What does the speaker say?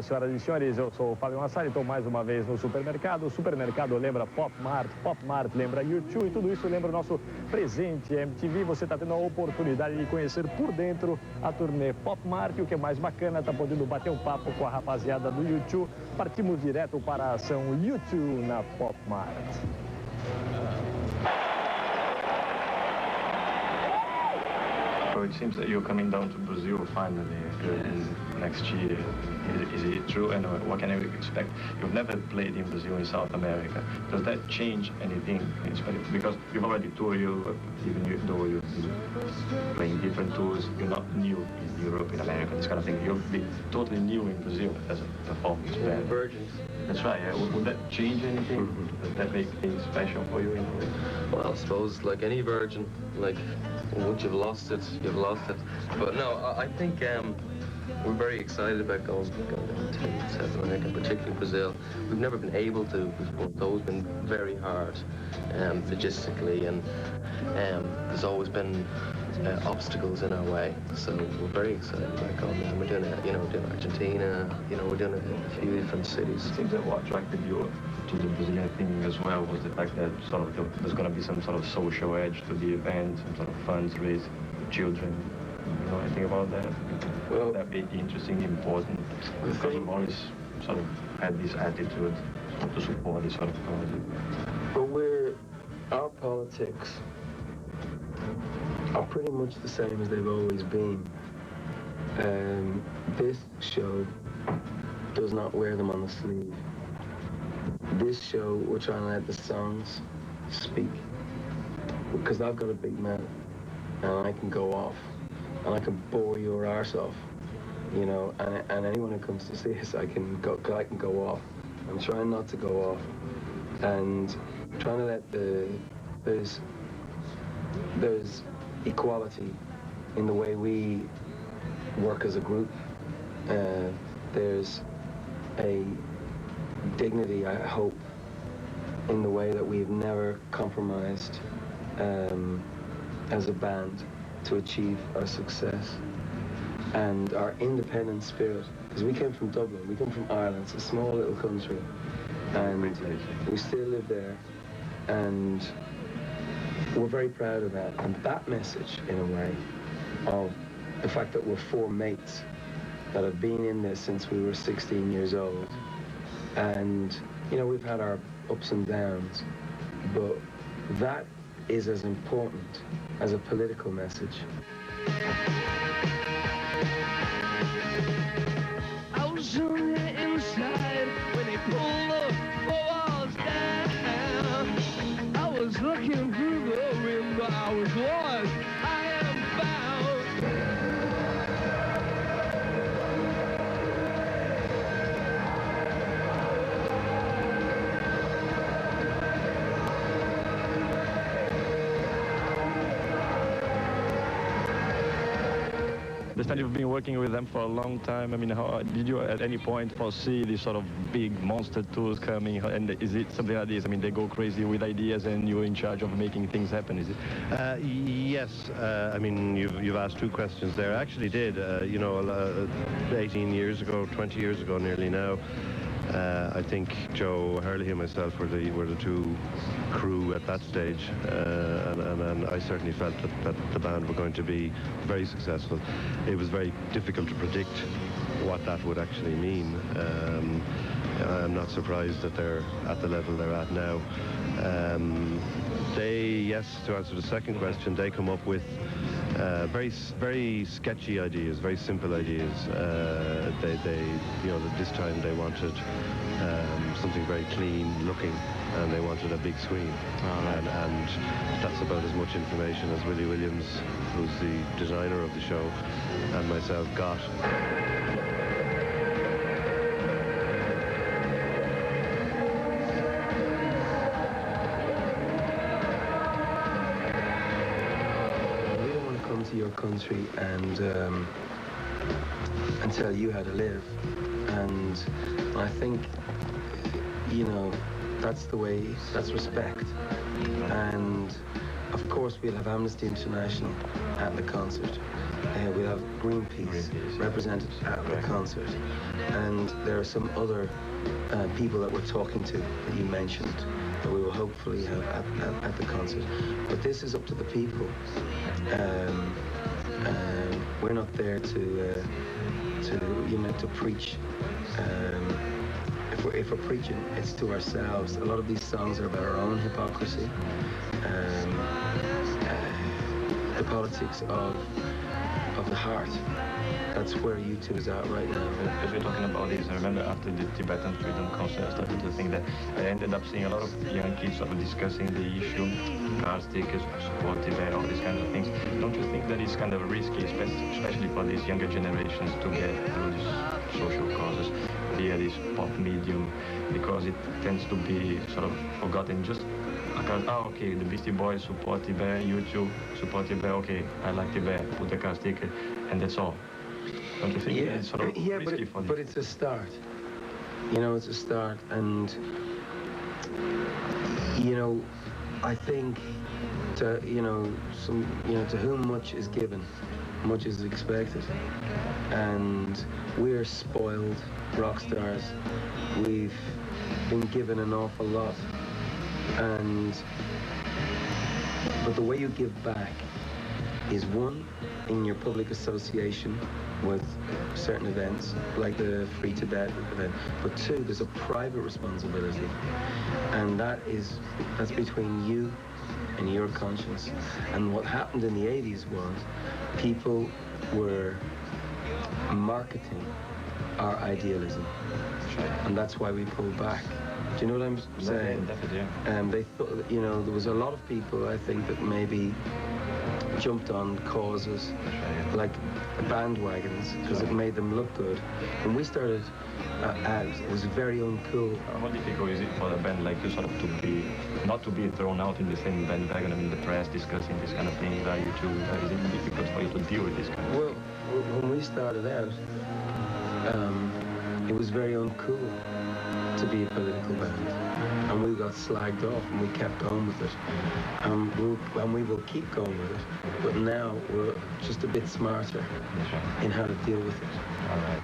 Senhoras e senhores, eu sou o Fabio Massari, estou mais uma vez no supermercado. O supermercado lembra Pop Mart lembra U2 e tudo isso lembra o nosso presente MTV. Você está tendo a oportunidade de conhecer por dentro a turnê Pop Mart e o que é mais bacana, está podendo bater um papo com a rapaziada do U2. Partimos direto para a ação U2 na Pop Mart. So it seems that you're coming down to Brazil finally next year. Is it true? And what can I expect? You've never played in Brazil in South America. Does that change anything? Because you've already toured Europe, even though you're playing different tours, you're not new in Europe, in America, this kind of thing. You'll be totally new in Brazil as a performance band. Virgins. That's right, yeah. Would that change anything? Does that make things special for you in a way? Well, I suppose like any virgin, like once you've lost it, you've lost it. But no, I think we're very excited about going down to South America, particularly Brazil. We've never been able to, but it's always been very hard logistically, and there's always been obstacles in our way. So we're very excited about going down. We're doing it, doing Argentina, we're doing it in a few different cities. It seems that what attracted you to the Brazilian thing as well was the fact that there's going to be some sort of social edge to the event, some sort of funds raised for children. You know anything about that? Well, that be interesting, important, because I've always sort of had this attitude to support this sort of cause. Well, our politics are pretty much the same as they've always been. This show does not wear them on the sleeve. This show, we're trying to let the songs speak. Because I've got a big mouth, and I can go off, and I can bore your arse off, and anyone who comes to see us, I can go off. I'm trying not to go off, and trying to let there's equality in the way we work as a group. There's a dignity, I hope, in the way that we've never compromised as a band to achieve our success, and our independent spirit, because we came from Dublin, we come from Ireland, it's a small little country, and we still live there, and we're very proud of that. And that message, in a way, of the fact that we're four mates that have been in this since we were 16 years old, and we've had our ups and downs, but that is as important as a political message. I was on the inside when they pulled the walls down. I was looking through the rim, but I was lost. I am bound. I understand you've been working with them for a long time. I mean, how did you at any point foresee these sort of big monster tours coming? And is it something like this? I mean, they go crazy with ideas and you're in charge of making things happen, is it? Yes. I mean, you've asked two questions there. I actually did, 18 years ago, 20 years ago nearly now. I think Joe Hurley and myself were the two crew at that stage, and I certainly felt that the band were going to be very successful. It was very difficult to predict what that would actually mean. I'm not surprised that they're at the level they're at now. To answer the second question, they come up with very sketchy ideas, very simple ideas. This time they wanted something very clean looking, and they wanted a big screen. And that's about as much information as Willie Williams, who's the designer of the show, and myself got. To your country and tell you how to live, and I think that's the way, that's respect, and Of course, we'll have Amnesty International at the concert. We'll have Greenpeace represented at the concert. And there are some other people that we're talking to that you mentioned that we will hopefully have at the concert. But this is up to the people. We're not there to preach. If we're preaching, it's to ourselves. A lot of these songs are about our own hypocrisy, the politics of the heart. That's where U2 is at right now. As we're talking about this, I remember after the Tibetan freedom concert, I started to think that I ended up seeing a lot of young kids sort of discussing the issue, car stickers, support Tibet, all these kind of things. Don't you think that it's kind of risky, especially for these younger generations, to get through these social causes via this pop medium, because it tends to be sort of forgotten just because, okay, the Beastie Boys support Tibet, YouTube support Tibet, okay, I like Tibet, put the car sticker, and that's all. Don't you think it's sort of risky for them? But it's a start. You know, it's a start, and you know, I think to to whom much is given, much is expected, and we're spoiled rock stars. We've been given an awful lot, but the way you give back is, one, in your public association with certain events, like the Free Tibet event, but two, there's a private responsibility, and that's between you and your conscience. And what happened in the 80s was people were marketing our idealism, and that's why we pulled back. Do you know what I'm saying? They thought, there was a lot of people, I think, that maybe jumped on causes like bandwagons because it made them look good. When we started out, it was very uncool. How difficult is it for a band like you sort of not to be thrown out in the same bandwagon, I mean, the press discussing this kind of thing, is it difficult for you to deal with this kind of Well, when we started out, it was very uncool to be a political band, and we got slagged off, and we kept going with it, and we will keep going with it, but now we're just a bit smarter in how to deal with it. All right.